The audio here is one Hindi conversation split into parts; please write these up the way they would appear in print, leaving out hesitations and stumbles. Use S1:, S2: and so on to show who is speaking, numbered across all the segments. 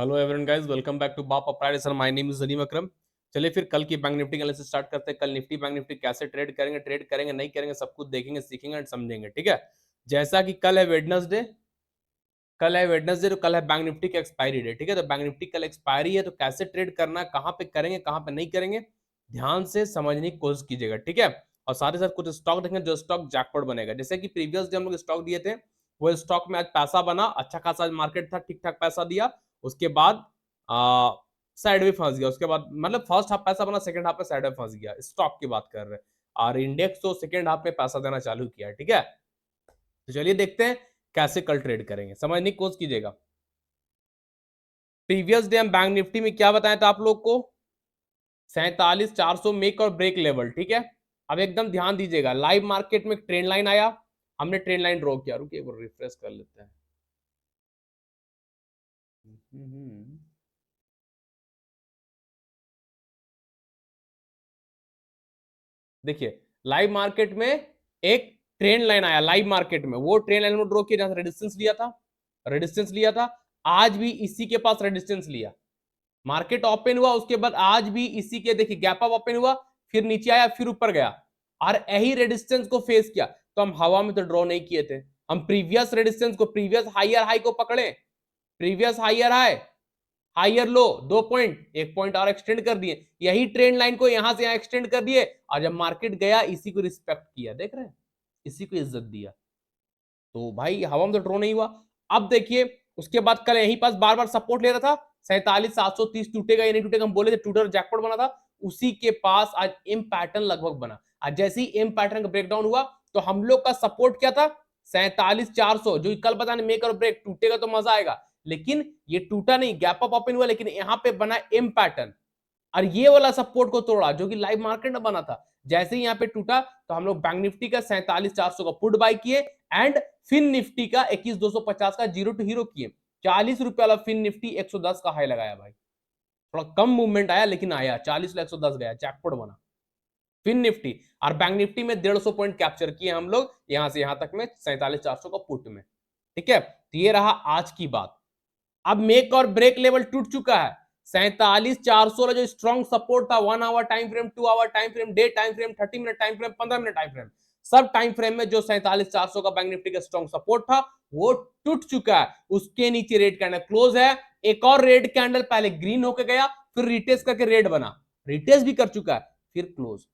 S1: Hello everyone guys, welcome back to बाप अपराइटर। My name is Salim Akram. चलिए फिर कल की बैंक निफ्टी का एनालिसिस स्टार्ट करते हैं। कल निफ्टी बैंक निफ्टी कैसे ट्रेड करेंगे नहीं करेंगे, सब कुछ देखेंगे, सीखेंगे और समझेंगे। ठीक है, जैसा कि कल है वेडनेसडे, तो कल है बैंक निफ्टी का एक्सपायरी डे। ठीक है, तो बैंक निफ्टी कल एक्सपायरी है, तो कैसे ट्रेड करना है, कहाँ पे करेंगे कहाँ पे नहीं करेंगे, ध्यान से समझने की कोशिश कीजिएगा। ठीक है, और साथ ही साथ कुछ स्टॉक देखेंगे जो स्टॉक जैकपॉट बनेगा। जैसे कि प्रीवियस डे हम लोग स्टॉक दिए थे, वो स्टॉक में आज पैसा बना, अच्छा खासा मार्केट था, ठीक ठाक पैसा दिया। उसके बाद साइड में फंस गया। उसके बाद मतलब फर्स्ट हाफ पैसा बना, सेकंड हाफ में साइड में फंस गया। स्टॉक की बात कर रहे हैं, और इंडेक्स तो सेकंड हाफ में पैसा देना चालू किया। ठीक है, तो चलिए देखते हैं कैसे कल ट्रेड करेंगे, समझने की कोशिश कीजिएगा। प्रीवियस डे हम बैंक निफ्टी में क्या बताया था आप लोग को, 47,400 मेक और ब्रेक लेवल। ठीक है, अब एकदम ध्यान दीजिएगा, लाइव मार्केट में ट्रेंड लाइन आया, हमने ट्रेंड लाइन ड्रॉ किया। रुकिए एक बार रिफ्रेश कर लेते हैं। देखिए, लाइव मार्केट में एक ट्रेंड लाइन आया, लाइव मार्केट में वो ट्रेंड लाइन में ड्रॉ किया, जहां से रेजिस्टेंस लिया था। आज भी इसी के पास रेजिस्टेंस लिया, मार्केट ओपन हुआ, उसके बाद आज भी इसी के देखिए गैप अप ओपन हुआ, फिर नीचे आया, फिर ऊपर गया, और यही रेजिस्टेंस को फेस किया। तो हम हवा में तो ड्रॉ नहीं किए थे, हम प्रीवियस रेजिस्टेंस को, प्रीवियस हायर हाई को पकड़े, previous higher high higher low 2 point, 1 point और एक्सटेंड कर दिए, यही ट्रेंड लाइन को यहां से यहां एक्सटेंड कर दिए, और जब मार्केट गया इसी को रिस्पेक्ट किया, देख रहे हैं, इसी को इज्जत दिया। तो भाई हवा में तो ड्रॉ नहीं हुआ। अब देखिए, उसके बाद कल यहीं पास बार बार सपोर्ट ले रहा था, 47,730 टूटेगा या नहीं टूटेगा, हम बोले थे टूटर जैकपॉट बना था, उसी के पास आज एम पैटर्न लगभग बना। आज जैसे ही एम पैटर्न का ब्रेकडाउन हुआ, तो हम लोग का सपोर्ट क्या था, 47,400, जो कल पता नहीं मेक और ब्रेक, टूटेगा तो मजा आएगा, लेकिन ये टूटा नहीं, गैप अप ओपन हुआ, लेकिन यहां पे बना एम पैटर्न, और ये वाला सपोर्ट को तोड़ा जो कि लाइव मार्केट में बना था। जैसे ही यहाँ पे टूटा, तो हम लोग बैंक निफ्टी का 47,400 का पुट बाय किए, एंड फिन निफ्टी का 21,250 का जीरो टू हीरो किए। 40 रुपए वाला फिन निफ्टी 110 का हाई लगाया भाई, थोड़ा कम मूवमेंट आया लेकिन आया, 40 110 गया, जैकपॉट बना फिन निफ्टी। और बैंक निफ्टी में 150 पॉइंट कैप्चर किए हम लोग, यहां से यहां तक में 47,400 का पुट में। ठीक है, तो ये रहा आज की बात। अब मेक और ब्रेक लेवल टूट चुका है, 47,400 जो स्ट्रॉन्ग सपोर्ट था, 1 hour time frame, 2 hour time frame, day time frame, 30 minute time frame, 15 minute time frame, सब टाइम फ्रेम में जो 47,400 का बैंक निफ्टी का स्ट्रॉन्ग सपोर्ट था, वो टूट चुका है। उसके नीचे रेड कैंडल क्लोज है, एक और रेड कैंडल पहले ग्रीन होकर गया, फिर रिटेस्ट करके रेड बना, रिटेस्ट भी कर चुका है, फिर क्लोज,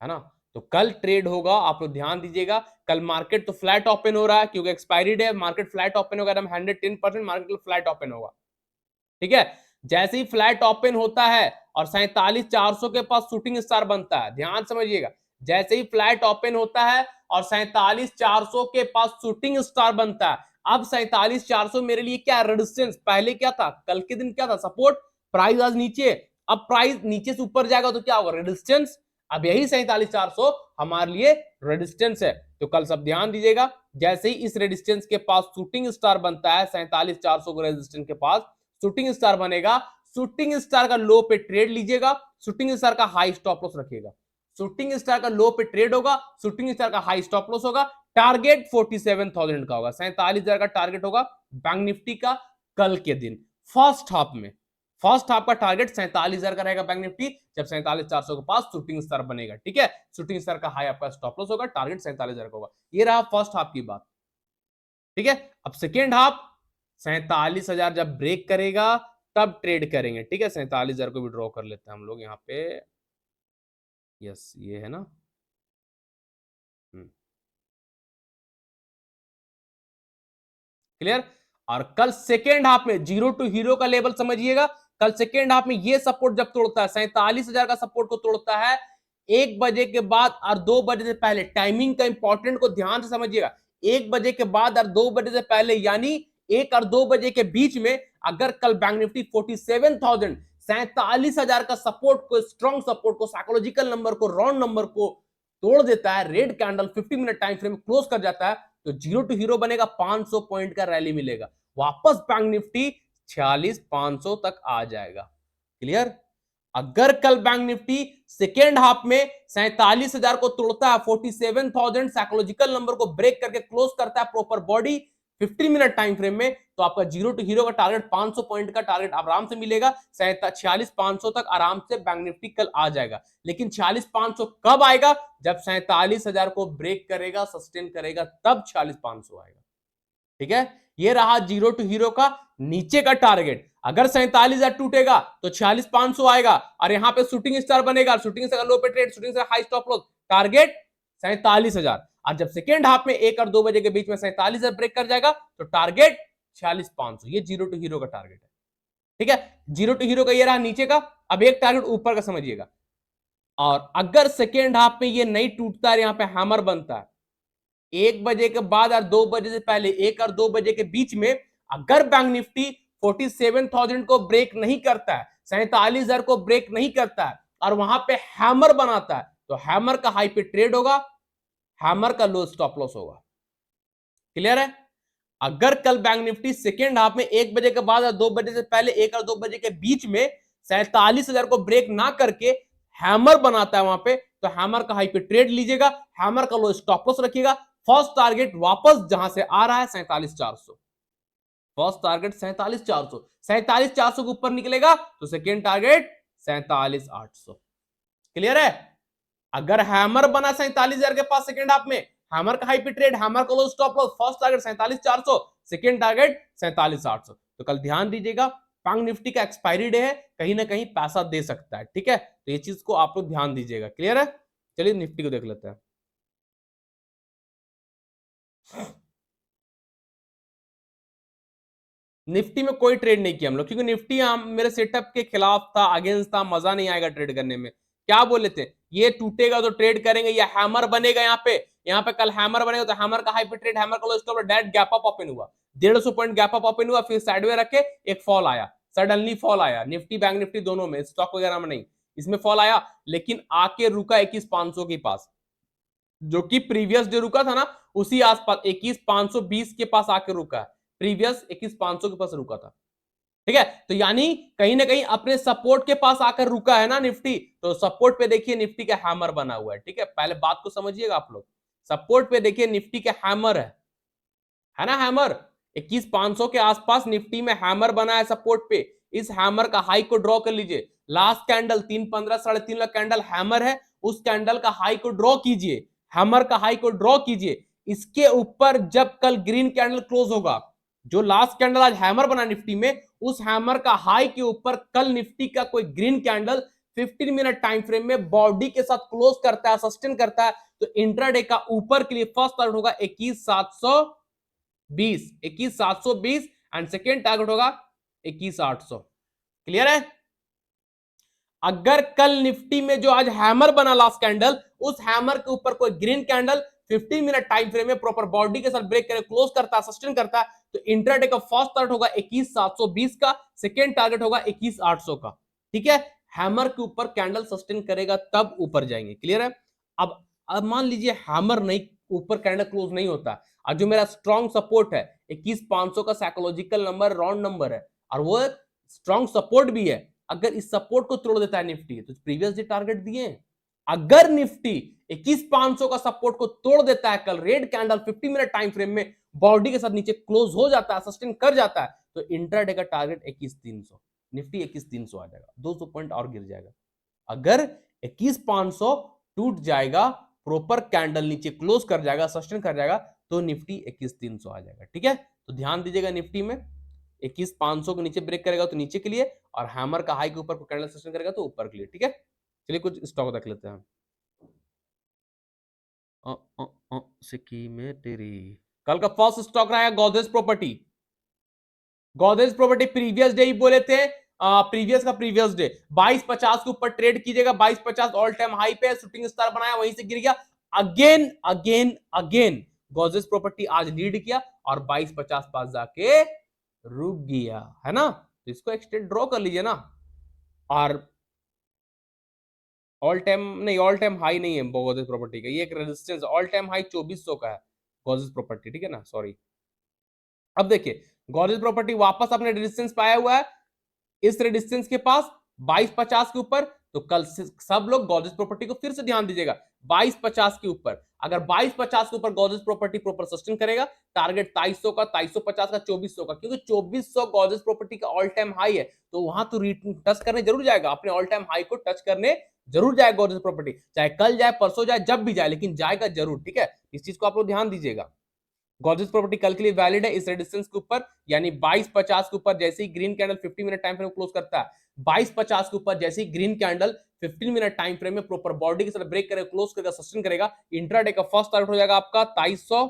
S1: है ना। तो कल ट्रेड होगा, आप लोग ध्यान दीजिएगा। कल मार्केट तो फ्लैट ओपन हो रहा है, क्योंकि expiry day, market flat open होगा, 110% मार्केट फ्लैट ओपन होगा। ठीक है, जैसे ही फ्लैट ओपन होता है और 47,400 के पास शूटिंग स्टार बनता है, ध्यान समझिएगा, जैसे ही फ्लैट ओपन होता है और 47,400 के पास शूटिंग स्टार बनता है, अब 47,400 मेरे लिए क्या रेजिस्टेंस, पहले क्या था, कल के दिन क्या था, सपोर्ट, प्राइस आज नीचे, अब प्राइस नीचे से ऊपर जाएगा तो क्या होगा, रेजिस्टेंस। अब यही 47,400 हमारे लिए रेजिस्टेंस है। तो कल सब ध्यान दीजिएगा, जैसे ही इस रेजिस्टेंस के पास शूटिंग स्टार बनता है, 47,400 को रेजिस्टेंस के पास शूटिंग स्टार बनेगा, शूटिंग स्टार का लो पे ट्रेड लीजिएगा, शूटिंग स्टार का हाई स्टॉप लॉस रखिएगा, शूटिंग स्टार का लो पे ट्रेड होगा, शूटिंग स्टार का हाई स्टॉप लॉस होगा, टारगेट 47,000 का होगा, 47,000 का टारगेट होगा बैंक निफ्टी का कल के दिन, फर्स्ट हाफ में। फर्स्ट हाफ का टारगेट 47,000 का रहेगा बैंक निफ्टी, जब 47,400 के पास शूटिंग स्टार बनेगा। ठीक है, शूटिंग स्टार का हाई आपका स्टॉप लॉस होगा, टारगेट 47,000 का होगा। ये रहा फर्स्ट हाफ की बात। ठीक है, अब सेकेंड हाफ, 47,000 जब ब्रेक करेगा तब ट्रेड करेंगे। ठीक है, 47,000 को भी ड्रॉ कर लेते हैं हम लोग यहाँ पे, यस ये है ना। क्लियर। और कल सेकेंड हाफ में जीरो टू हीरो का लेवल समझिएगा, कल सेकेंड हाफ में ये सपोर्ट जब तोड़ता है, 47,000 का सपोर्ट को तोड़ता है 1 बजे के बाद और 2 बजे से पहले, टाइमिंग का इंपॉर्टेंट को ध्यान से समझिएगा, 1 बजे के बाद और 2 बजे से पहले, यानी 1 और 2 बजे के बीच में, अगर कल बैंक निफ्टी 47,000 47,000 का सपोर्ट को, स्ट्रॉन्ग सपोर्ट को, साइकोलॉजिकल नंबर को, राउंड नंबर को तोड़ देता है, red candle 50 minute time frame close कर जाता है, तो जीरो टू हीरो बनेगा, 500 पॉइंट का रैली मिलेगा, वापस बैंक निफ्टी 46,500 तक आ जाएगा। क्लियर। अगर कल बैंक निफ्टी सेकेंड हाफ में 47,000 को तोड़ता है, 47,000 साइकोलॉजिकल नंबर को ब्रेक करके क्लोज करता है proper body, 15 minute time frame में, तो आपका जीरो टू हीरो का टारगेट 500 पॉइंट का टारगेट आराम से मिलेगा। 46,500 तक आराम से बैंक निफ्टी कल आ जाएगा। लेकिन 46,500 कब आएगा? जब 47,000 को ब्रेक करेगा, सस्टेन करेगा, तब 46,500 आएगा। ठीक है, ये रहा जीरो टू हीरो का नीचे का टारगेट। अगर 47,000 टूटेगा तो 46,500 आएगा, और यहां पे शूटिंग स्टार बनेगा, शूटिंग स्टार लो पे trade, shooting star high stop loss, target 47,000। और जब सेकेंड हाफ में 1 और 2 बजे के बीच में 47,000 ब्रेक कर जाएगा तो टारगेट 46,500। ये जीरो टू हीरो का टारगेट है। ठीक है, जीरो टू हीरो का ये रहा नीचे का। अब एक टारगेट ऊपर का समझिएगा। और अगर सेकेंड हाफ में ये नहीं टूटता है, यहां पे हैमर बनता है 1 बजे के बाद और 2 बजे से पहले, 1 और 2 बजे के बीच में, अगर बैंक निफ्टी 47,000 को ब्रेक नहीं करता है, 47,000 को ब्रेक नहीं करता है, और वहां पे हैमर बनाता है, तो हैमर का हाई पे ट्रेड होगा, हैमर का लो स्टॉप लॉस होगा। क्लियर है? अगर कल बैंक निफ्टी सेकेंड हाफ में 1 बजे के बाद और 2 बजे से पहले, 1 और 2 बजे के बीच में 47,000 को ब्रेक ना करके हैमर बनाता है वहां पे, तो हैमर का हाई पे ट्रेड लीजिएगा, हैमर का लो स्टॉप लॉस रखिएगा। फर्स्ट टारगेट वापस जहां से आ रहा है 47,400, फर्स्ट टारगेट 47,400, 47,400 के ऊपर निकलेगा तो सेकेंड टारगेट 47,800। क्लियर है? अगर हैमर बना 47,000 के पास सेकेंड हाफ में, हैमर का हाई पे ट्रेड, हैमर का low stop loss, first target 47,400, second target 47,800। तो कल ध्यान दीजिएगा, बैंक निफ्टी का एक्सपायरी डे है, कहीं ना कहीं पैसा दे सकता है। ठीक है, तो ये चीज को आप लोग ध्यान दीजिएगा। क्लियर है? चलिए निफ्टी को देख लेते हैं। निफ्टी में कोई ट्रेड नहीं किया हम लोग, क्योंकि निफ्टी मेरे सेटअप के खिलाफ था, अगेंस्ट था, मजा नहीं आएगा ट्रेड करने में। क्या बोले थे? ये टूटेगा तो ट्रेड करेंगे, या हैमर बनेगा यहाँ पे कल हैमर बनेगा तो हैमर का हाई पे ट्रेड, हैमर का low stop, direct gap up open हुआ, 150 पॉइंट गैप अप ओपन हुआ, फिर साइडवे रखे एक फॉल आया, सडनली फॉल आया, निफ्टी बैंक निफ्टी दोनों में, स्टॉक वगैरह में नहीं, इसमें फॉल आया, लेकिन आके रुका 21,500 के पास, जो कि प्रीवियस जो रुका था ना उसी आसपास 21,520 के पास आके रुका है, प्रीवियस 21,500 के पास रुका था। ठीक है, तो यानी कहीं ना कहीं अपने सपोर्ट के पास आकर रुका है ना निफ्टी, तो सपोर्ट पे देखिए निफ्टी का हैमर बना हुआ है। ठीक है, पहले बात को समझिएगा आप लोग, सपोर्ट पे देखिए निफ्टी का हैमर है ना, हैमर 21,500 के आसपास निफ्टी में हैमर बना है सपोर्ट पे। इस हैमर का हाई को ड्रॉ कर लीजिए, last candle 315 3.5 lakh candle hammer है, उस कैंडल का हाई को ड्रॉ कीजिए, हैमर का हाई को ड्रॉ कीजिए। इसके ऊपर जब कल ग्रीन कैंडल क्लोज होगा, जो लास्ट कैंडल आज हैमर बना निफ्टी में, उस हैमर का हाई के ऊपर कल निफ्टी का कोई green candle 15 minute time frame में बॉडी के साथ क्लोज करता है, सस्टेन करता है, तो इंट्राडे का ऊपर के लिए फर्स्ट टारगेट होगा 21,720, 21,720, एंड सेकेंड टारगेट होगा 21,800। क्लियर है? अगर कल निफ्टी में जो आज हैमर बना लास्ट कैंडल, उस हैमर के ऊपर कोई green candle 15 minute time frame में प्रॉपर बॉडी के साथ ब्रेक करे, क्लोज करता है, सस्टेन करता है, तो इंट्राडे का फर्स्ट टारगेट होगा 21,720 का, सेकेंड टारगेट होगा 21,800 का। ठीक है, हैमर के ऊपर कैंडल सस्टेन करेगा तब ऊपर जाएंगे। क्लियर है? अब मान लीजिए हैमर नहीं, ऊपर कैंडल क्लोज नहीं होता, और जो मेरा स्ट्रॉन्ग सपोर्ट है 21,500 का साइकोलॉजिकल नंबर, राउंड नंबर है, और वो स्ट्रॉन्ग सपोर्ट भी है, अगर इस सपोर्ट को तोड़ देता है निफ्टी, तो प्रीवियस डे टारगेट दिए, अगर निफ्टी 21,500 का सपोर्ट को तोड़ देता है कल, red candle 50 minute time frame में बॉडी के साथ नीचे क्लोज हो जाता है, सस्टेन कर जाता है, तो इंट्राडे का टारगेट 21,300, निफ्टी 21,300 आ जाएगा, 200 पॉइंट और गिर जाएगा। अगर 21,500 टूट जाएगा, प्रॉपर कैंडल नीचे क्लोज कर जाएगा, सस्टेन कर जाएगा, तो निफ्टी 21,300 आ जाएगा। ठीक है, तो ध्यान दीजिएगा, निफ्टी में 21,500 के नीचे ब्रेक करेगा तो नीचे के लिए, और हैमर का हाई के ऊपर कैंडल सस्टेन करेगा तो ऊपर के लिए। ठीक है, चलिए कुछ स्टॉक देख लेते हैं। सिक्की में तेरी कल का फर्स्ट स्टॉक रहा है Godrej property. Godrej property previous day ही बोले थे, प्रीवियस का प्रीवियस डे 2250 के ऊपर ट्रेड कीजिएगा, 2250 ऑल टाइम हाई पे, शूटिंग स्टार बनाया, वहीं से गिर गया, again again again Godrej property आज लीड किया और 2250 पास जाके रुक गया, है ना, तो इसको एक्सटेंड ड्रॉ कर लीजिए ना। और ऑल टाइम नहीं, ऑल टाइम हाई नहीं है गोदरेज प्रॉपर्टी का, ये एक रेजिस्टेंस, ऑल टाइम हाई 2400 का है गोदरेज प्रॉपर्टी। ठीक है ना, सॉरी। अब देखिए गोदरेज प्रॉपर्टी वापस अपने रेजिस्टेंस पाया हुआ है, इस रेजिस्टेंस के पास 2250 के ऊपर तो कल सब लोग गॉर्जियस प्रॉपर्टी को फिर से ध्यान दीजिएगा 2250 के ऊपर। अगर 2250 के ऊपर गॉर्जियस प्रॉपर्टी प्रॉपर सस्टेन करेगा, टारगेट 2300 का, 2350 का, 2400 का, क्योंकि 2400 गॉर्जियस प्रॉपर्टी का ऑल टाइम हाई है, तो वहां तो टच करने जरूर जाएगा, अपने ऑल टाइम हाई को टच करने जरूर जाएगा गॉर्जियस प्रॉपर्टी, चाहे कल जाए, परसों जाए, जब भी जाए, लेकिन जाएगा जरूर। ठीक है, इस चीज को आप लोग ध्यान दीजिएगा। गॉर्जियस प्रॉपर्टी कल के लिए वैलिड है इस रेजिस्टेंस के ऊपर, यानी 2250 के ऊपर जैसे ही green candle 50 minute time frame close करता है, 2250 के ऊपर जैसे ही green candle 15 minute time frame में प्रॉपर बॉडी के साथ ब्रेक करेगा, क्लोज करेगा, सस्टेन करेगा, इंट्राडे का फर्स्ट टारगेट हो जाएगा आपका 2300,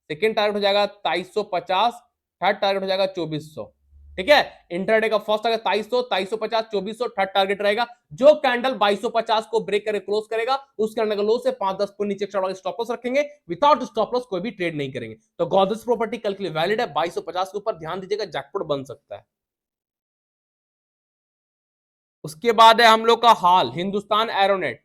S1: सेकंड टारगेट हो जाएगा 2350, थर्ड टारगेट हो जाएगा 2400। ठीक है, इंट्राडे का फर्स्ट टारगेट 2300, 2350, 2400, थर्ड टारगेट रहेगा। जो कैंडल 2250 को ब्रेक करे क्लोज करेगा, उस कैंडल का लो से 5-10 पॉइंट नीचे चढ़ा स्टॉप लॉस रखेंगे, विदाउट स्टॉप लॉस कोई भी ट्रेड नहीं करेंगे। तो गॉर्जियस प्रॉपर्टी कल के लिए वैलिड है 2250 के ऊपर, ध्यान दीजिएगा, जैकपॉट बन सकता है। उसके बाद है हम लोग का हाल, हिंदुस्तान एरोनेट।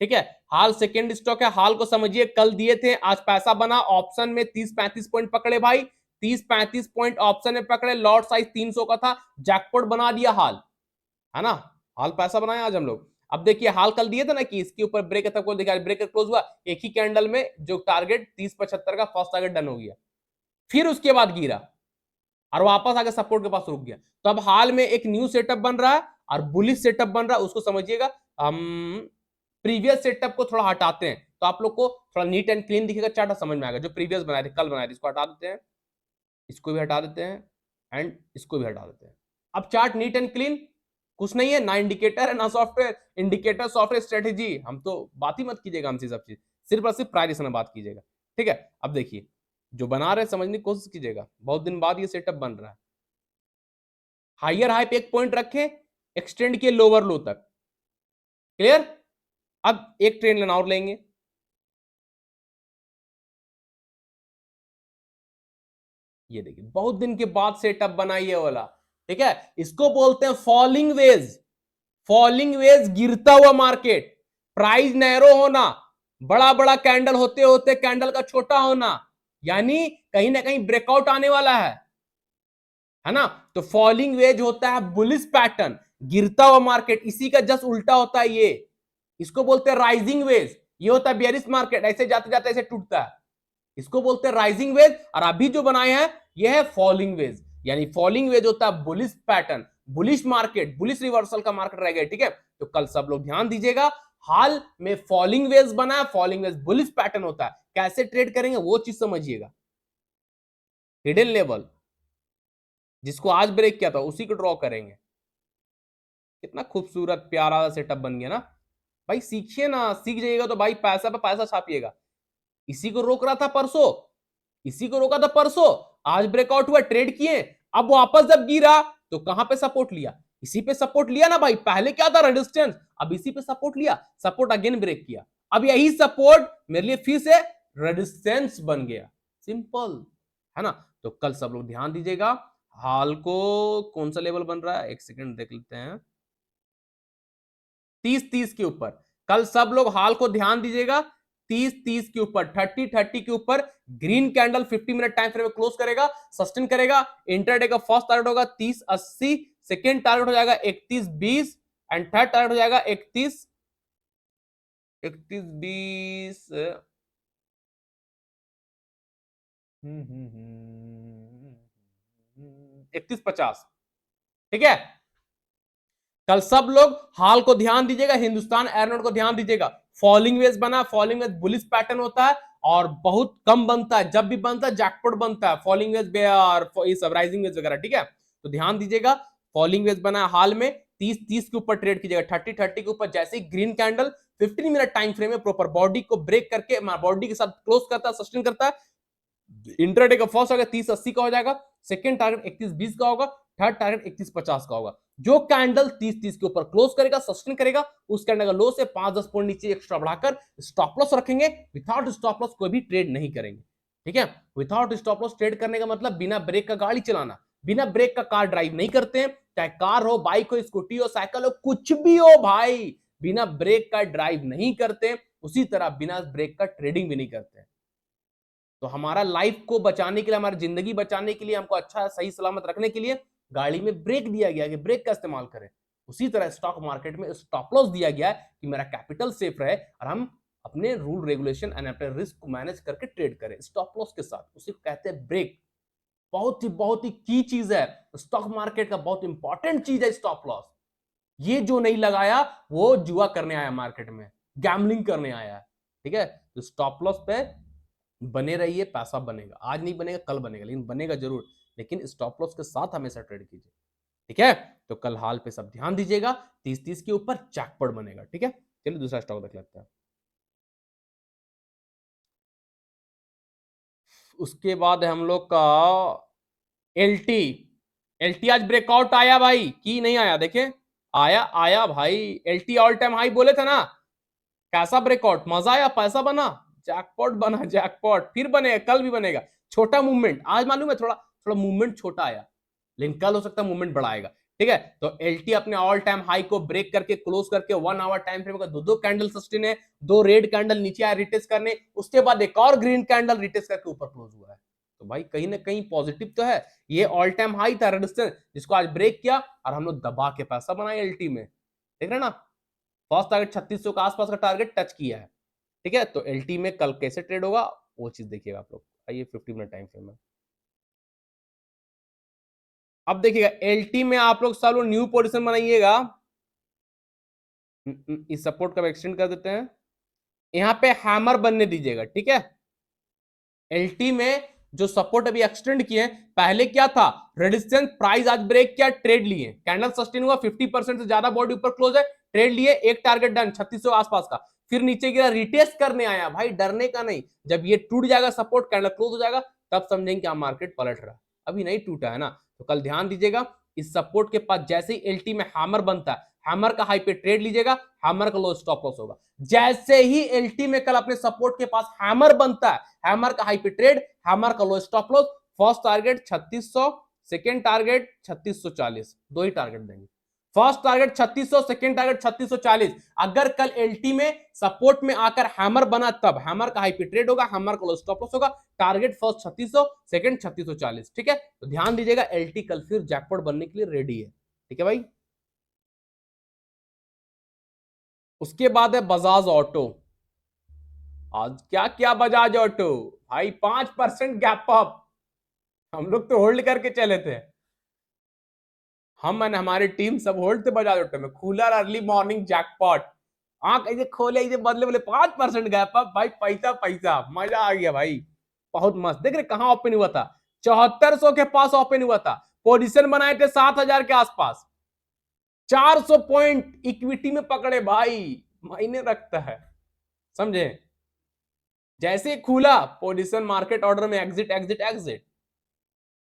S1: ठीक है, हाल सेकेंड स्टॉक है, हाल को समझिए, कल दिए थे, आज पैसा बना, ऑप्शन में 30-35 पॉइंट पकड़े भाई, 30-35 पॉइंट ऑप्शन में पकड़े, लॉट साइज 300 का था, जैकपॉट बना दिया हाल, है ना, हाल पैसा बनाया आज हम लोग। अब देखिए हाल कल दिए थे ना कि इसके ऊपर ब्रेक था, देखा ब्रेक क्लोज हुआ, एक ही कैंडल में जो टारगेट 3075 का फर्स्ट टारगेट डन हो गया, फिर उसके बाद गिरा और वापस आके सपोर्ट के पास रुक गया। तो अब हाल में एक न्यू सेटअप बन रहा है और बुलिश सेटअप बन रहा है, उसको समझिएगा। हम प्रीवियस सेटअप को थोड़ा हटाते हैं तो आप लोग को थोड़ा नीट एंड क्लीन दिखेगा, चार्ट समझ में आएगा। जो प्रीवियस बनाए थे, कल बनाए थे, इसको हटा देते हैं, इसको भी हटा देते हैं एंड इसको भी हटा देते हैं। अब चार्ट नीट एंड क्लीन, कुछ नहीं है, ना इंडिकेटर है ना सॉफ्टवेयर, इंडिकेटर सॉफ्टवेयर स्ट्रेटेजी हम तो बात ही मत कीजिएगा, हमसे सब चीज सिर्फ और सिर्फ प्राइस में बात कीजिएगा। ठीक है, अब देखिए जो बना रहे समझने की कोशिश कीजिएगा, बहुत दिन बाद ये सेटअप बन रहा है। हायर हाई पे एक पॉइंट रखें, एक्सटेंड किए लोअर लो तक, क्लियर। अब एक ट्रेंड लाइन और लेंगे, ये देखिए बहुत दिन के बाद सेटअप बना ये वाला। ठीक है, इसको बोलते हैं फॉलिंग वेज। फॉलिंग वेज, गिरता हुआ मार्केट, प्राइस नैरो होना, बड़ा बड़ा कैंडल होते होते कैंडल का छोटा होना, यानी कहीं ना कहीं ब्रेकआउट आने वाला है ना। तो फॉलिंग वेज होता है बुलिश पैटर्न, गिरता हुआ मार्केट, इसी का जस्ट उल्टा होता है ये, इसको बोलते हैं राइजिंग वेज। ये होता है बेयरिश मार्केट, ऐसे जाते जाते ऐसे टूटता है, इसको बोलते हैं राइजिंग वेज। और अभी जो बनाए हैं ये है फॉलिंग वेज, यानी फॉलिंग वेज होता है bullish pattern, bullish market, bullish reversal का मार्केट रह गया। ठीक है, तो कल सब लोग ध्यान दीजिएगा, हाल में फॉलिंग वेज बना है, फॉलिंग वेज बुलिश पैटर्न होता है, कैसे ट्रेड करेंगे वो चीज समझिएगा। हिडन लेवल जिसको आज ब्रेक किया था उसी को ड्रॉ करेंगे। कितना खूबसूरत प्यारा सेटअप बन गया ना भाई, सीखिए ना, सीख जाइएगा तो भाई पैसा पे पैसा छापिएगा। इसी को रोक रहा था परसों, इसी को रोका था परसों, आज ब्रेकआउट हुआ, ट्रेड किए, अब वापस जब गिरा तो कहां पे सपोर्ट लिया, इसी पे सपोर्ट लिया ना भाई, पहले क्या था रेजिस्टेंस, अब इसी पे सपोर्ट लिया, सपोर्ट अगेन ब्रेक किया, अब यही सपोर्ट मेरे लिए फिर से रेजिस्टेंस बन गया, सिंपल है ना। तो कल सब लोग ध्यान दीजिएगा, हाल को कौन सा लेवल बन रहा है, एक सेकंड देख लेते हैं, 30-30 के ऊपर, कल सब लोग हाल को ध्यान दीजिएगा, 30-30 के ऊपर, 30-30 के ऊपर green candle 50 minute time frame में क्लोज करेगा, सस्टेन करेगा, इंटरडे का फर्स्ट टारगेट होगा 30-80, सेकेंड टारगेट हो जाएगा 31-20 एंड थर्ड टारगेट हो जाएगा 31-20, 31-50। ठीक है, कल सब लोग हाल को ध्यान दीजिएगा, हिंदुस्तान एरोनॉट को ध्यान दीजिएगा, फॉलिंग वेज बना, फॉलिंग वेज बुलिश पैटर्न होता है और बहुत कम बनता है, जब भी बनता है जैकपॉट बनता है, फॉलिंग वेज बेयर ये सब राइजिंग वेज वगैरह। ठीक है, तो ध्यान दीजिएगा, फॉलिंग वेज बना हाल में, 30-30 के ऊपर ट्रेड कीजिएगा, 30-30 के ऊपर जैसे ही green candle 15 minute time frame में प्रॉपर बॉडी को ब्रेक करके बॉडी के साथ क्लोज करता है, सस्टेन करता है, इंट्राडे का फर्स्ट टारगेट 30-80 का हो जाएगा, सेकंड टारगेट 31-20 का होगा, थर्ड टारगेट 31-50 का होगा। जो कैंडल 30-30 के ऊपर क्लोज करेगा, सस्टेन करेगा, उस कैंडल का लो से 5-10 पॉइंट नीचे एक्स्ट्रा बढ़ाकर स्टॉप लॉस रखेंगे, विदाउट स्टॉप लॉस कोई भी ट्रेड नहीं करेंगे। ठीक है, विदाउट स्टॉप लॉस ट्रेड करने का मतलब बिना ब्रेक का गाड़ी चलाना, बिना ब्रेक का कार ड्राइव नहीं करते हैं, चाहे कार हो, बाइक हो, स्कूटी हो, साइकिल हो, कुछ भी हो भाई, बिना ब्रेक का ड्राइव नहीं करते, उसी तरह बिना ब्रेक का ट्रेडिंग भी नहीं करते। तो हमारा लाइफ को बचाने के लिए, हमारी जिंदगी बचाने के लिए, हमको अच्छा सही सलामत रखने के लिए गाड़ी में ब्रेक दिया गया कि ब्रेक का इस्तेमाल करें, उसी तरह स्टॉक मार्केट में स्टॉप लॉस दिया गया है कि मेरा कैपिटल सेफ रहे और हम अपने रूल रेगुलेशन एंड अपने रिस्क को मैनेज करके ट्रेड करें स्टॉप लॉस के साथ। उसी को कहते हैं ब्रेक। बहुत ही की चीज है स्टॉक मार्केट का, बहुत इंपॉर्टेंट चीज है स्टॉप लॉस। ये जो नहीं लगाया वो जुआ करने आया मार्केट में, गैम्बलिंग करने आया है। ठीक है, तो स्टॉप लॉस पे बने रहिए, पैसा बनेगा। आज नहीं बनेगा कल बनेगा, लेकिन बनेगा जरूर। लेकिन स्टॉप लॉस के साथ हमेशा ट्रेड कीजिए। ठीक है, तो कल हाल पे सब ध्यान दीजिएगा। 30-30 के ऊपर जैकपॉट बनेगा। ठीक है, चलिए दूसरा स्टॉक देख लेते हैं। उसके बाद हम लोग का एलटी। एलटी आज ब्रेकआउट आया भाई कि नहीं आया? देखे, आया आया भाई। एलटी ऑल टाइम हाई बोले थे ना, कैसा ब्रेकआउट, मजा आया, पैसा बना, जैकपॉट बना, जैकपॉट फिर बनेगा, कल भी बनेगा। छोटा मूवमेंट आज मालूम है, थोड़ा थोड़ा मूवमेंट छोटा आया, लेकिन कल हो सकता है मूवमेंट बड़ा आएगा। ठीक है, तो एलटी अपने ऑल टाइम हाई को ब्रेक करके क्लोज करके 1 आवर टाइम फ्रेम का दो कैंडल सस्टेन है, 2 रेड कैंडल नीचे आया रिटेस्ट करने, उसके बाद एक और ग्रीन कैंडल रिटेस्ट करके ऊपर क्लोज हुआ है। तो भाई कहीं ना कहीं पॉजिटिव तो है। ये ऑल टाइम हाई था रेजिस्टेंस, जिसको आज ब्रेक किया और हम लोग दबा के पैसा बनाए एलटी में। देख रहे ना, फर्स्ट टारगेट 3600 के आसपास का टारगेट टच किया है। ठीक है, तो एलटी में कल कैसे ट्रेड होगा वो चीज देखिएगा आप लोग। आइए 50 मिनट टाइम फ्रेम में अब देखिएगा, एलटी में आप लोग सब लोग न्यू पोजीशन बनाइएगा। इस सपोर्ट का एक्सटेंड कर देते हैं, यहां पे हैमर बनने दीजिएगा। ठीक है, एलटी में जो सपोर्ट अभी एक्सटेंड किए, पहले क्या था, रेजिस्टेंस, प्राइस आज ब्रेक किया, ट्रेड लिए, कैंडल सस्टेन हुआ, 50% से ज्यादा बॉडी ऊपर क्लोज है, ट्रेड लिए, एक टारगेट डन 3600 आसपास का, फिर नीचे गिरा, रिटेस्ट करने आया। भाई डरने का नहीं, जब ये टूट जाएगा सपोर्ट, कैंडल क्लोज हो जाएगा, तब समझेंगे क्या मार्केट पलट रहा है। अभी नहीं टूटा है ना, तो कल ध्यान दीजिएगा, इस सपोर्ट के पास जैसे ही एलटी में हैमर बनता है, हैमर का हाई पे ट्रेड लीजिएगा, हैमर का लो स्टॉप लॉस होगा। जैसे ही एलटी में कल अपने सपोर्ट के पास हैमर बनता है, हैमर का हाई पे ट्रेड, हैमर का low stop loss. First target 3600, second target 3640, दो ही टारगेट देंगे। First target 3600, second target 3640। अगर कल एलटी में सपोर्ट में आकर हैमर बना, तब हैमर का हाई पे ट्रेड होगा, हैमर का लो स्टॉप लॉस होगा। Target first 3600, second 3640। ठीक है, तो ध्यान दीजिएगा, एलटी कल फिर जैकपॉट बनने के लिए रेडी है। ठीक है भाई, उसके बाद है बजाज ऑटो। आज क्या क्या बजाज ऑटो भाई, 5% गैप अप। हम लोग तो होल्ड करके चले थे, हम हमारी टीम सब होल्ड थे बजाज ऑटो में। कूलर अर्ली मॉर्निंग जैकपॉट, आंख ऐसे खोले ऐसे बदले बोले 5% गैप अप भाई, पैसा पैसा, मजा आ गया भाई, बहुत मस्त। देख रहे कहां ओपन हुआ था, 7400 के पास ओपन हुआ था, पोजीशन बनाए थे 7000 के आसपास, 400 पॉइंट इक्विटी में पकड़े भाई, मायने रखता है, समझे। जैसे खुला पोजीशन मार्केट ऑर्डर में एग्जिट एग्जिट एग्जिट,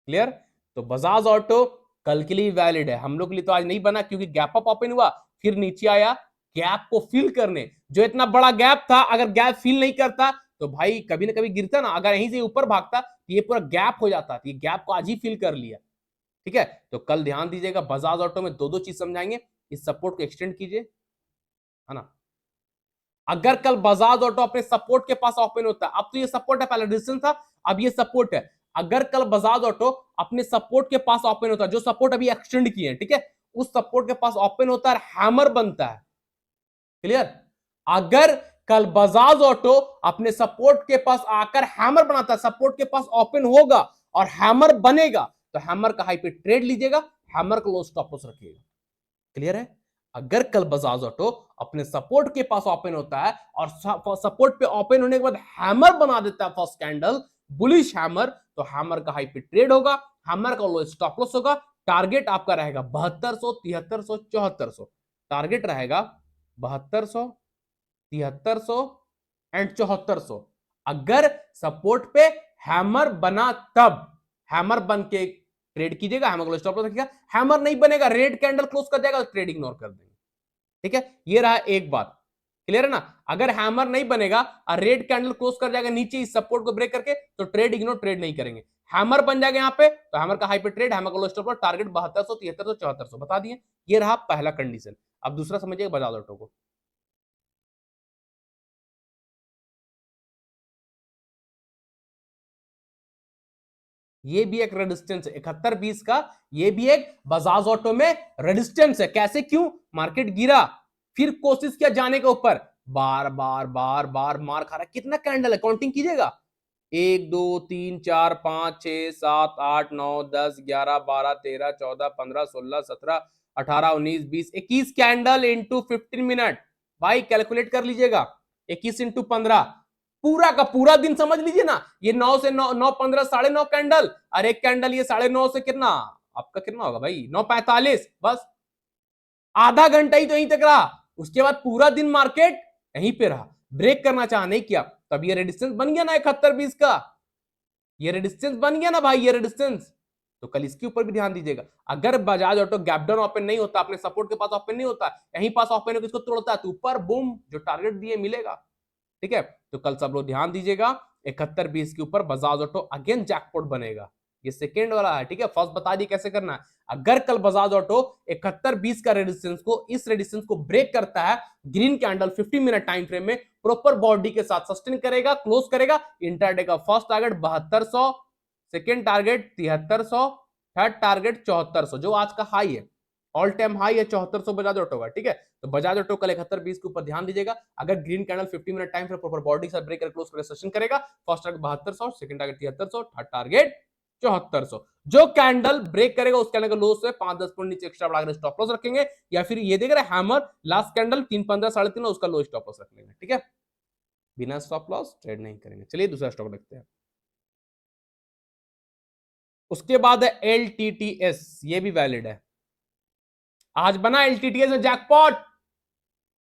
S1: क्लियर। तो बजाज ऑटो कल के लिए वैलिड है, हम लोग के लिए तो आज नहीं बना क्योंकि गैप अप ओपन हुआ, फिर नीचे आया, गैप को फिल करने, जो इतना बड़ा गैप था, अगर गैप फिल नहीं करता तो भाई कभी ना कभी गिरता ना, अगर यहीं से ऊपर भागता तो ये पूरा गैप हो जाता, तो ये गैप को आज ही फिल कर लिया। ठीक है, तो कल ध्यान दीजिएगा, बजाज ऑटो में दो दो चीज समझाएंगे, इस सपोर्ट को एक्सटेंड कीजिए, है ना। अगर कल बजाज ऑटो अपने सपोर्ट के पास ओपन होता है, अब तो ये सपोर्ट है, पहले रेजिस्टेंस था, अब ये सपोर्ट है। अगर कल बजाज ऑटो अपने सपोर्ट के पास ओपन होता है, जो सपोर्ट अभी एक्सटेंड किए हैं, ठीक है, उस सपोर्ट के पास ओपन होता है, हैमर बनता है, क्लियर। अगर कल बजाज ऑटो अपने सपोर्ट के पास आकर हैमर बनाता है, सपोर्ट के पास ओपन होगा और हैमर बनेगा, तो हैमर का हाई पे ट्रेड लीजिएगा, हैमर का लो स्टॉप लॉस रखिएगा, क्लियर है। अगर कल बजाज ऑटो अपने सपोर्ट के पास ओपन होता है और सपोर्ट पे ओपन होने के बाद हैमर बना देता है फर्स्ट कैंडल, बुलिश हैमर, तो हैमर का हाई पे ट्रेड होगा, हैमर का लो स्टॉप लॉस होगा। टारगेट आपका रहेगा 7200, 7300, 7400, टारगेट रहेगा 7200, 7300 एंड 7400। अगर सपोर्ट पे हैमर बना, तब हैमर बन के ट्रेड कीजिएगा, हैमर को स्टॉप लॉस रखिएगा। हैमर नहीं बनेगा, रेड कैंडल क्लोज कर जाएगा, तो ट्रेड इग्नोर कर देंगे। ठीक है, ये रहा एक बात, क्लियर है ना। अगर हैमर नहीं बनेगा और रेड कैंडल क्लोज कर जाएगा नीचे इस सपोर्ट को ब्रेक करके, तो ट्रेड इग्नोर, ट्रेड नहीं करेंगे। हैमर बन जाएगा यहाँ पे, तो हैमर का हाई पे ट्रेड, हैमर का लो स्टॉप लॉस, टारगेट 7200, 7300, 7400 बता दिए। ये रहा पहला कंडीशन। अब दूसरा समझिए बजाज ऑटो को। ये भी एक रेजिस्टेंस है 71.20 का, ये भी एक बजाज ऑटो में रेजिस्टेंस है। कैसे, क्यों? मार्केट गिरा, फिर कोशिश किया जाने के ऊपर, बार बार बार बार मार खा रहा है। कितना कैंडल है, काउंटिंग कीजिएगा, 1 2 3 4 5 6 7 8 9 10 11 12 13 14 15 16 17 18 19 20 21 कैंडल इंटू 15 मिनट। भाई कैलकुलेट कर लीजिएगा, 21 इंटू 15, पूरा का पूरा दिन समझ लीजिए ना। ये 9 से 9, 9 15 9.5 कैंडल, और एक कैंडल ये 9.5 से कितना, आपका कितना होगा भाई, 9:45, बस आधा घंटा ही तो यहीं तक रहा। उसके बाद पूरा दिन मार्केट यहीं पे रहा, ब्रेक करना चाह नहीं किया, तब ये रेजिस्टेंस बन गया ना 71.20 का, ये रेजिस्टेंस बन गया ना भाई, ये रेजिस्टेंस। तो कल इसके ऊपर भी ध्यान दीजिएगा। अगर Bajaj auto gap down open नहीं होता, अपने सपोर्ट के पास ओपन नहीं होता, यहीं पास ओपन होकर इसको तोड़ता है, तो ऊपर बूम जो टारगेट दिए मिलेगा। ठीक है, तो कल सब लोग ध्यान दीजिएगा, 71.20 के ऊपर बजाज ऑटो अगेन जैकपॉट बनेगा। ये सेकेंड वाला है, ठीक है, फर्स्ट बता दी कैसे करना है। अगर कल बजाज ऑटो 71.20 का रेजिस्टेंस को, इस रेजिस्टेंस को ब्रेक करता है, green candle 50 minute time frame में प्रॉपर बॉडी के साथ सस्टेन करेगा, क्लोज करेगा, इंट्राडे का first target 7200, second target 7300, third target 7400, जो आज का हाई है, ऑल टाइम हाई है 7400 बजाज ऑटो का। ठीक है, तो बजाज ऑटो कल 71.20 के ऊपर ध्यान दीजिएगा। अगर green candle 50 minute time frame proper body के साथ ब्रेक कर क्लोज कर सेशन करेगा, first target 7200, second target 7300, third target 7400। जो कैंडल ब्रेक करेगा उस कैंडल का लो से 5-10 पॉइंट नीचे एक्स्ट्रा बढ़ाकर स्टॉप लॉस रखेंगे, या फिर ये देख रहे हैमर लास्ट कैंडल 315 3.5 उसका लो स्टॉप लॉस रख लेंगे। ठीक है, बिना स्टॉप लॉस ट्रेड नहीं करेंगे। चलिए दूसरा स्टॉक देखते हैं। उसके बाद है एलटीटीएस, ये भी वैलिड है, आज बना एलटीटीएस में जैकपॉट।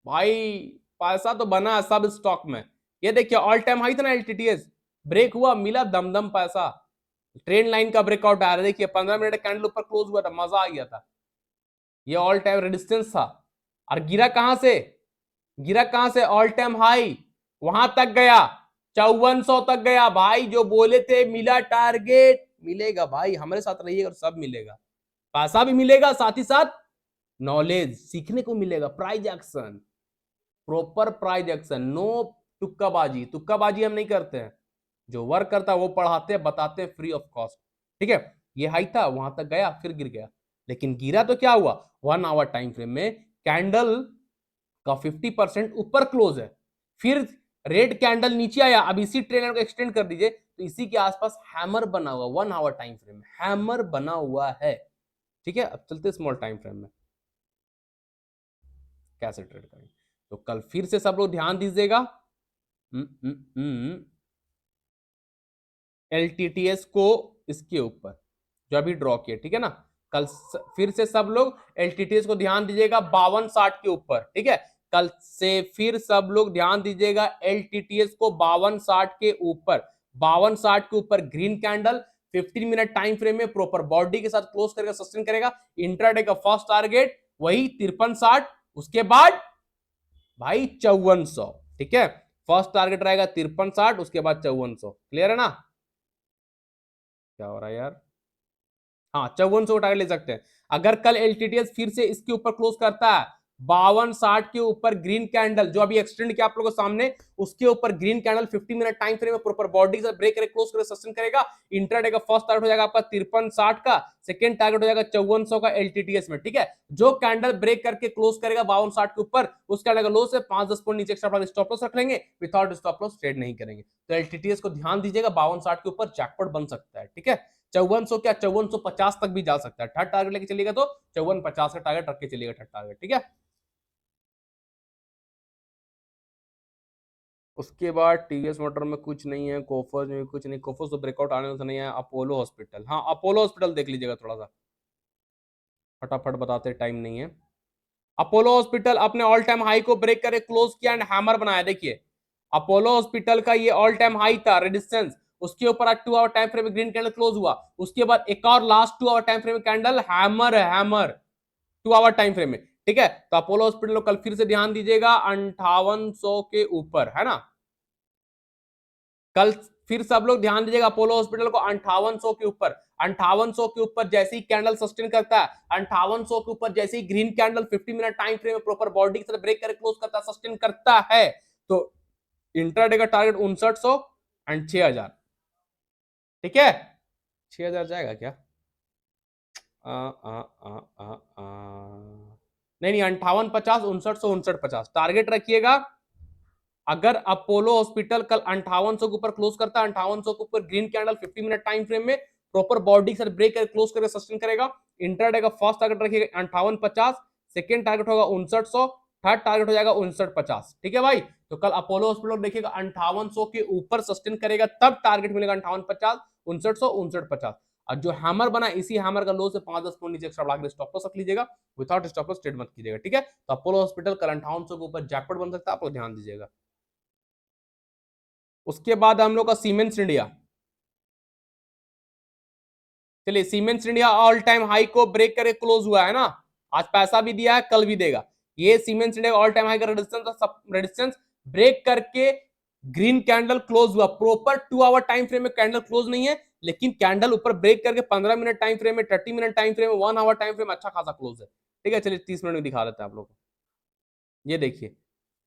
S1: भाई पैसा तो बना है सब स्टॉक में। ये देखिए ऑल टाइम हाई था ना एलटीटीएस, ब्रेक हुआ, मिला दमदम पैसा, ट्रेंड लाइन का ब्रेकआउट आ रहा है। देखिए 15 मिनट कैंडल ऊपर क्लोज हुआ था, मजा आ गया था। ये ऑल टाइम रेजिस्टेंस था, और गिरा कहां से, गिरा कहां से, ऑल टाइम हाई वहां तक गया, 5400 तक गया। भाई जो बोले थे मिला टारगेट, मिलेगा भाई, हमारे साथ रहिएगा सब मिलेगा, पैसा भी मिलेगा, साथ ही साथ नॉलेज सीखने को मिलेगा, price action, proper price action, no तुक्काबाजी। तुक्काबाजी हम नहीं करते हैं, जो वर्क करता है वो पढ़ाते हैं, बताते हैं फ्री ऑफ कॉस्ट। ठीक है, ये हाई था, वहां तक गया, फिर गिर गया, लेकिन गिरा तो क्या हुआ, 1 आवर टाइम फ्रेम में कैंडल का 50% ऊपर क्लोज है, फिर रेड कैंडल नीचे आया, अब इसी ट्रेंड को एक्सटेंड कर दीजिए, तो इसी के आसपास हैमर बना हुआ, 1 आवर टाइम फ्रेम में हैमर बना हुआ है। ठीक है, अब चलते स्मॉल टाइम फ्रेम में कैसे ट्रेड करेंगे। तो कल फिर से सब लोग ध्यान दीजिएगा, एलटीटीएस को इसके ऊपर जो अभी ड्रॉ किया, ठीक है ना, कल फिर से सब लोग एलटीटीएस को ध्यान दीजिएगा 5260 के ऊपर। ठीक है, कल से फिर सब लोग ध्यान दीजिएगा एलटीटीएस को 5260 के ऊपर, 5260 के ऊपर green candle 15 minute time frame में प्रॉपर बॉडी के साथ क्लोज करेगा, सस्टेन करेगा, इंट्राडे का फर्स्ट टारगेट वही 5360, उसके बाद भाई 5400। ठीक है, फर्स्ट टारगेट रहेगा 5360, उसके बाद 5400। क्लियर है ना, क्या हो रहा है यार, हाँ 5400 टारगेट ले सकते हैं। अगर कल एलटीटीएस फिर से इसके ऊपर क्लोज करता है 5260 के ऊपर ग्रीन कैंडल जो अभी एक्सटेंड किया आप लोगों के सामने, उसके ऊपर green candle 50 minute time frame में प्रॉपर बॉडी से ब्रेक करे, क्लोज करे, सस्टेन करेगा, इंट्राडे का फर्स्ट टारगेट हो जाएगा आपका 5360 का, सेकंड टारगेट हो जाएगा 5400 का एलटीटीएस में। ठीक है, जो कैंडल ब्रेक करके क्लोज करेगा 5260 के ऊपर, उस कैंडल का लो से 5-10 पॉइंट नीचे एक्स्ट्रा स्टॉप लॉस रख लेंगे, विदाउट स्टॉप लॉस ट्रेड नहीं करेंगे। तो एलटीटीएस को ध्यान दीजिएगा, 5260 के ऊपर जैकपॉट बन सकता है। ठीक है, 5400 क्या 5450 तक भी जा सकता है, थर्ड टारगेट लेके चलिएगा तो 5450 का टारगेट रख के चलिएगा, थर्ड टारगेट। ठीक है, उसके बाद टीवीएस मोटर में कुछ नहीं है, कोफर्स में कुछ नहीं, कोफर्स तो ब्रेकआउट आने तो नहीं है। अपोलो हॉस्पिटल, हाँ अपोलो हॉस्पिटल देख लीजिएगा, थोड़ा सा फटाफट बताते, टाइम नहीं है। अपोलो हॉस्पिटल अपने ऑल टाइम हाई को ब्रेक करे, क्लोज किया एंड हैमर बनाया। देखिए अपोलो हॉस्पिटल का ये ऑल टाइम हाई था, रेजिस्टेंस, उसके ऊपर आज 2 आवर टाइम फ्रेम में ग्रीन कैंडल क्लोज हुआ, उसके बाद एक और लास्ट 2 आवर टाइम फ्रेम में कैंडल हैमर है, हैमर 2 आवर टाइम फ्रेम में। ठीक है, तो अपोलो हॉस्पिटल को कल फिर से ध्यान दीजिएगा 5800 के ऊपर, है ना, कल फिर सब लोग ध्यान दीजिएगा अपोलो हॉस्पिटल को 5800 के ऊपर, 5800 के ऊपर जैसे ही कैंडल सस्टेन करता है, 5800 के ऊपर जैसे ही green candle 50 minute time frame में प्रॉपर बॉडी के साथ ब्रेक करके क्लोज करता है, सस्टेन करता है, तो इंट्राडे का टारगेट 5900 एंड 6000। ठीक है, 6,000 जाएगा क्या? आ, आ, आ, आ, आ, नहीं नहीं, 5850, 5950 टारगेट रखिएगा। अगर अपोलो हॉस्पिटल कल 5800 के ऊपर क्लोज करता है, 5800 के ऊपर green candle 50 minute time frame में प्रॉपर बॉडी के साथ ब्रेक कर क्लोज करके सस्टेन करेगा, इंटरडे का फर्स्ट टारगेट रखिएगा 5850, सेकंड टारगेट होगा 5900, थर्ड टारगेट हो जाएगा 5950। ठीक है भाई, तो कल अपोलो हॉस्पिटल देखिएगा 5800 के ऊपर सस्टेन करेगा, तब टारगेट मिलेगा 5850, 5900, 5950। और जो हैमर बना, इसी हैमर का लो से 5-10 पॉइंट नीचे एक्स्ट्रा बढ़ा के स्टॉप लॉस रख लीजिएगा, विदाउट स्टॉप लॉस ट्रेड मत कीजिएगा। ठीक है, तो अपोलो हॉस्पिटल कल 5800 के ऊपर जैकपॉट बन सकता है, आप लोग ध्यान दीजिएगा। उसके बाद हम लोग का सीमेंट्स इंडिया। चलिए, cements India all time high को ब्रेक करके क्लोज हुआ है ना, आज पैसा भी दिया है, कल भी देगा। ये cements India all time high का रेजिस्टेंस ब्रेक करके ग्रीन कैंडल क्लोज हुआ। प्रॉपर 2 आवर टाइम फ्रेम में कैंडल क्लोज नहीं है, लेकिन कैंडल ऊपर ब्रेक करके 15 मिनट टाइम फ्रेम में, 30 मिनट टाइम फ्रेम में, 1 आवर टाइम फ्रेम अच्छा खासा क्लोज है। ठीक है, चलिए 30 मिनट में दिखा देते हैं आप लोग को। ये देखिए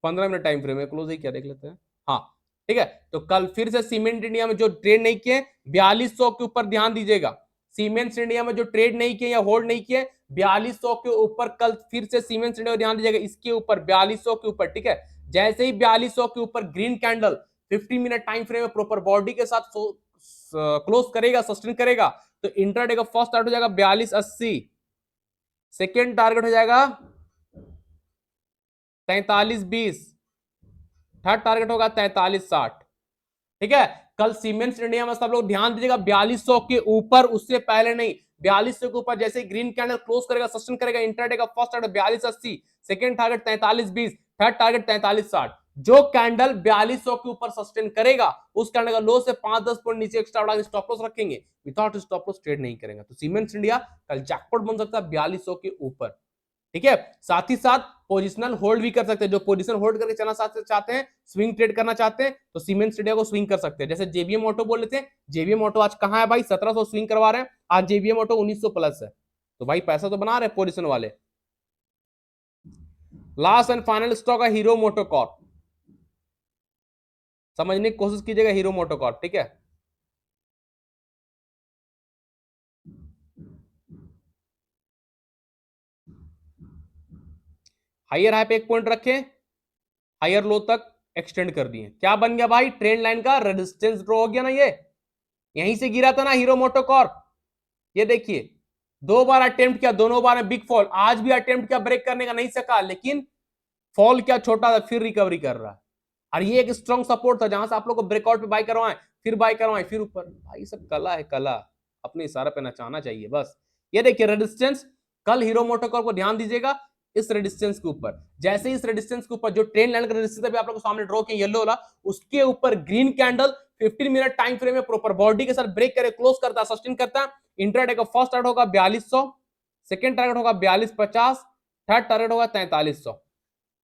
S1: 15 मिनट टाइम फ्रेम में क्लोज है क्या, देख लेते हैं। हाँ ठीक है, तो कल फिर से सीमेंट इंडिया में जो ट्रेड नहीं किए 4200 के ऊपर ध्यान दीजिएगा। सीमेंट्स इंडिया में जो ट्रेड नहीं किए या होल्ड नहीं किए 4200 के ऊपर कल फिर से सीमेंट्स इंडिया ध्यान दीजिएगा, इसके ऊपर 4200 के ऊपर। ठीक है, जैसे ही 4200 के ऊपर green candle 50 minute time frame में प्रॉपर बॉडी के साथ क्लोज करेगा, सस्टेन करेगा, तो इंट्राडे का फर्स्ट टारगेट हो जाएगा 4280, सेकेंड टारगेट हो जाएगा 4320, थर्ड टारगेट होगा 4360। ठीक है, कल सीमेंट्स इंडिया में सब लोग ध्यान दीजिएगा 4200 के ऊपर, उससे पहले नहीं, 4200 के ऊपर जैसे ग्रीन कैंडल क्लोज करेगा, सस्टेन करेगा, इंट्राडे का first target 4280, second target 4320, third target 4360। जो कैंडल 4200 के ऊपर सस्टेन करेगा, उस कैंडल का लो से 5-10 पॉइंट नीचे एक्स्ट्रा बढ़ा के स्टॉप लॉस रखेंगे, विदाउट स्टॉप लॉस ट्रेड नहीं करेंगे। तो सीमेंट्स इंडिया कल जैकपॉट बन सकता है 4200 के ऊपर। ठीक है, साथ ही साथ पोजिशनल होल्ड भी कर सकते हैं, जो पोजीशन होल्ड करके चलना चाहते हैं, स्विंग ट्रेड करना चाहते हैं, तो सीमेंट्स इंडिया को स्विंग कर सकते हैं। जैसे जेबीएम ऑटो बोल लेते हैं, जेबीएम ऑटो आज कहां है भाई, 1700 स्विंग करवा रहे हैं, आज जेबीएम ऑटो 1900 प्लस है, तो भाई पैसा तो बना रहे हैं पोजिशन वाले। लास्ट एंड फाइनल स्टॉक है हीरो मोटोकॉर्प, समझने की कोशिश कीजिएगा हीरो मोटोकॉर्प। ठीक है, हायर हाई पे एक पॉइंट रखे, हायर लो तक एक्सटेंड कर दिए, क्या बन गया भाई, ट्रेंड लाइन का रेजिस्टेंस ड्रॉ हो गया ना, ये यहीं से गिरा था ना हीरो मोटोकॉर्प। ये देखिए 2 बार अटेम्प्ट किया, दोनों बार में बिग फॉल, आज भी अटेम्प्ट किया ब्रेक करने का, नहीं सका, लेकिन फॉल क्या छोटा था, फिर रिकवरी कर रहा है। और ये एक स्ट्रॉन्ग सपोर्ट था, जहां से आप लोग को ब्रेकआउट पे बाय करवाएं, फिर बाय करवाएं, फिर ऊपर। भाई सब कला है, कला अपने इशारे पे नचाना चाहिए बस। ये देखिए रेजिस्टेंस, कल हीरो मोटोकॉर्प को ध्यान दीजिएगा, इस रेजिस्टेंस के ऊपर, जैसे ही इस रेजिस्टेंस के ऊपर जो ट्रेन लाइन का रेजिस्टेंस अभी आप लोगों को सामने ड्रॉ किया येलो वाला, उसके ऊपर green candle 15 minute time frame में प्रॉपर बॉडी के साथ ब्रेक करे, क्लोज करता है, सस्टेन करता है। इंट्राडे का फर्स्ट टारगेट होगा 4200, सेकंड टारगेट होगा 4250, थर्ड टारगेट होगा 4300।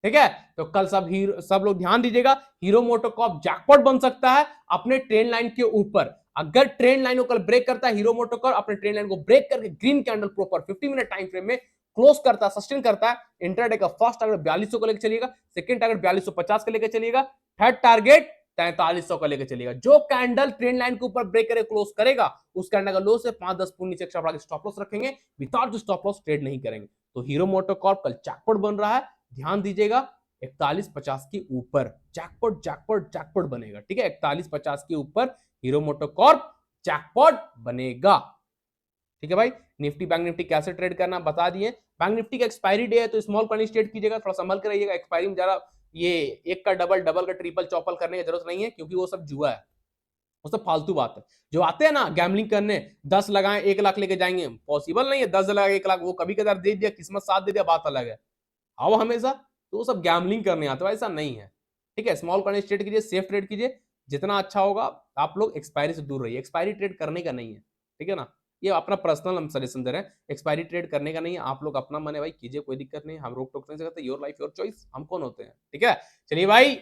S1: ठीक है, तो कल सब लोग ध्यान दीजिएगा, हीरो मोटोकॉर्प जैकपॉट बन सकता है अपने ट्रेंड लाइन के ऊपर। अगर ट्रेंड लाइन को कल ब्रेक करता है हीरो मोटोकॉर्प, अपने ट्रेंड लाइन को ब्रेक करके green candle proper 50 minute time frame में क्लोज करता है, सस्टेन करता है, इंटरडे का फर्स्ट टारगेट 4200 को लेकर चलिएगा, सेकंड टारगेट 4250 का लेकर चलिएगा, थर्ड टारगेट 4300 का लेकर चलिएगा। जो कैंडल ट्रेंड लाइन के ऊपर ब्रेक करे क्लोज करेगा, उस कैंडल का लो से 5-10 पॉइंट नीचे एक्स्ट्रा बढ़ा के स्टॉप लॉस रखेंगे, विदाउट स्टॉप लॉस ट्रेड नहीं करेंगे। तो हीरो मोटोकॉर्प कल जैकपॉट बन रहा है, ध्यान दीजिएगा 4150 के ऊपर जैकपॉट जैकपॉट जैकपॉट बनेगा। ठीक है, 4150 के ऊपर हीरो मोटोकॉर्प जैकपॉट बनेगा। ठीक है भाई, निफ्टी बैंक निफ्टी कैसे ट्रेड करना बता दिए। बैंक निफ्टी का एक्सपायरी डे है, तो स्मॉल क्वांटिटी ट्रेड कीजिएगा, थोड़ा संभल कर रहिएगा, एक्सपायरी में जरा ये एक का डबल, डबल का ट्रिपल चौपल करने की जरूरत नहीं है, क्योंकि वो सब जुआ है, वो सब फालतू बात है। जो आते हैं ना गैम्बलिंग करने, 10 लगाएं 1 लाख लेके जाएंगे, पॉसिबल नहीं है, 10 लगाए 1 लाख, वो कभी कदार दे दिया, किस्मत साथ दे दिया, बात अलग है। आओ हमेशा, तो वो सब गैम्बलिंग करने आते हो, ऐसा नहीं है। ठीक है, स्मॉल क्वांटिटी ट्रेड कीजिए, सेफ ट्रेड कीजिए, जितना अच्छा होगा। आप लोग एक्सपायरी से दूर रहिए, एक्सपायरी ट्रेड करने का नहीं है। ठीक है ना, ये अपना पर्सनल हम सजेशन दे रहे हैं, एक्सपायरी ट्रेड करने का नहीं है। आप लोग अपना मन है भाई कीजिए, कोई दिक्कत नहीं, हम रोक टोक नहीं सकते, योर लाइफ योर चॉइस, हम कौन होते हैं। ठीक है, चलिए भाई,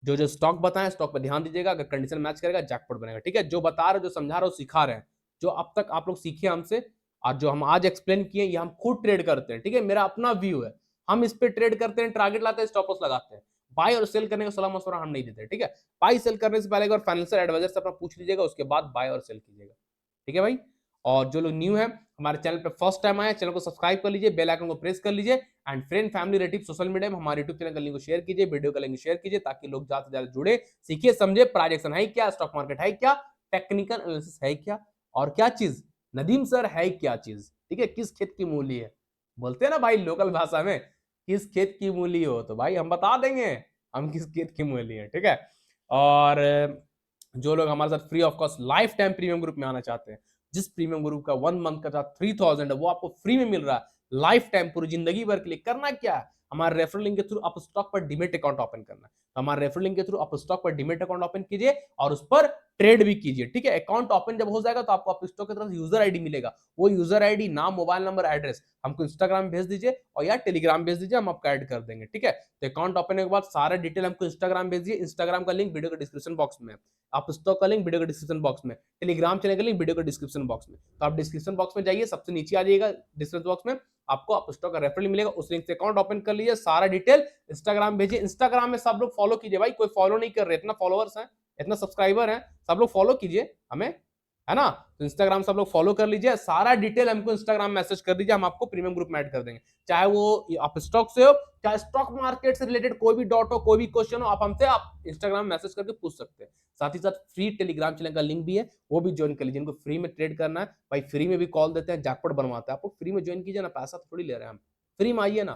S1: जो जो स्टॉक बताएं स्टॉक पर ध्यान दीजिएगा, अगर कंडीशन मैच करेगा जैकपॉट बनेगा। ठीक है, जो बता रहे, जो समझा रहे हो, सिखा रहे हैं, जो अब तक आप लोग सीखे हमसे, और जो हम आज एक्सप्लेन किए, ये हम खुद ट्रेड करते हैं। ठीक है, मेरा अपना व्यू है, हम इस पे ट्रेड करते हैं, टारगेट लाते हैं, स्टॉप लॉस लगाते हैं। बाय और सेल करने का सलाह मशवरा हम नहीं देते। ठीक है, बाय सेल करने से पहले एक बार फाइनेंशियल एडवाइजर से अपना पूछ लीजिएगा, उसके बाद बाय और सेल कीजिएगा। ठीक है भाई। और जो लोग न्यू है, हमारे चैनल पे फर्स्ट टाइम आए, चैनल को सब्सक्राइब कर लीजिए, बेल आइकन को प्रेस कर लीजिए, and friend family relative social media में हमारे यूट्यूब चैनल का लिंक को शेयर कीजिए, वीडियो का लिंक शेयर कीजिए, ताकि लोग ज्यादा से ज्यादा जुड़े, सीखिए, समझे प्राइजेक्शन है क्या, स्टॉक मार्केट है क्या, टेक्निकल एनालिसिस है क्या, और क्या चीज नदीम सर है क्या चीज, ठीक है, किस खेत की मूली है, बोलते हैं ना भाई लोकल भाषा में, किस खेत की मूली हो, तो भाई हम बता देंगे हम किस खेत की मूली है, ठीक है। और जो लोग हमारे साथ free of cost life time premium group में आना चाहते हैं, जिस प्रीमियम ग्रुप का 1 मंथ का 3000 है, वो आपको फ्री में मिल रहा है लाइफ टाइम, पूरी जिंदगी भर के लिए। करना क्या है, हमारे रेफरल लिंक के थ्रू आप स्टॉक पर डिमेट अकाउंट ओपन करना है, तो हमारे रेफरल लिंक के थ्रू आप स्टॉक पर डिमेट अकाउंट ओपन कीजिए और उस पर ट्रेड भी कीजिए, ठीक है। अकाउंट ओपन जब हो जाएगा तो आपको आप स्टॉक की तरफ से यूजर आईडी मिलेगा, वो यूजर आईडी, नाम, मोबाइल नंबर, एड्रेस हमको इंस्टाग्राम में भेज दीजिए और या टेलीग्राम भेज दीजिए, हम आपको ऐड कर देंगे, ठीक है। तो अकाउंट ओपन के बाद सारा डिटेल हमको इंस्टाग्राम भेज दीजिए, इंस्टाग्राम का लिंक वीडियो के डिस्क्रिप्शन बॉक्स में, आप स्टॉक का लिंक वीडियो के डिस्क्रिप्शन बॉक्स में, टेलीग्राम चैनल का लिंक वीडियो के डिस्क्रिप्शन बॉक्स में, तो आप डिस्क्रिप्शन बॉक्स में जाइए, सबसे नीचे आ जाइएगा डिस्क्रिप्शन बॉक्स में, आपको आप स्टॉक का रेफरल मिलेगा, उस लिंक से अकाउंट ओपन कर लीजिए, सारा डिटेल इंस्टाग्राम भेजिए, इंस्टाग्राम में सब लोग फॉलो कीजिए भाई, कोई फॉलो नहीं कर रहे, इतना फॉलोअर्स हैं, इतना सब्सक्राइबर हैं, सब लोग फॉलो कीजिए हमें, है ना। तो इंस्टाग्राम सब लोग फॉलो कर लीजिए, सारा डिटेल हमको इंस्टाग्राम मैसेज कर दीजिए, हम आपको प्रीमियम ग्रुप में ऐड कर देंगे, चाहे वो आप स्टॉक से हो, चाहे स्टॉक मार्केट से रिलेटेड कोई भी डाउट हो, कोई भी क्वेश्चन हो, आप हमसे आप इंस्टाग्राम मैसेज करके पूछ सकते हैं। साथ ही साथ फ्री टेलीग्राम चैनल का लिंक भी है, वो भी ज्वाइन कर लीजिए, इनको फ्री में ट्रेड करना है भाई, फ्री में भी कॉल देते हैं, जैकपॉट बनवाते हैं, आपको फ्री में ज्वाइन कीजिए ना, पैसा थोड़ी ले रहे हैं हम, फ्री में आइए ना,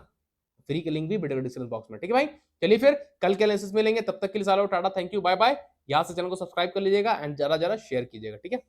S1: फ्री के लिंक भी वीडियो डिस्क्रिप्शन बॉक्स में, ठीक है भाई। चलिए फिर कल के एनालिसिस में लेंगे, तब तक के लिए सालों tata, thank you, bye bye. यहाँ से चैनल को सब्सक्राइब कर लीजिएगा एंड जरा जरा शेयर कीजिएगा, ठीक है।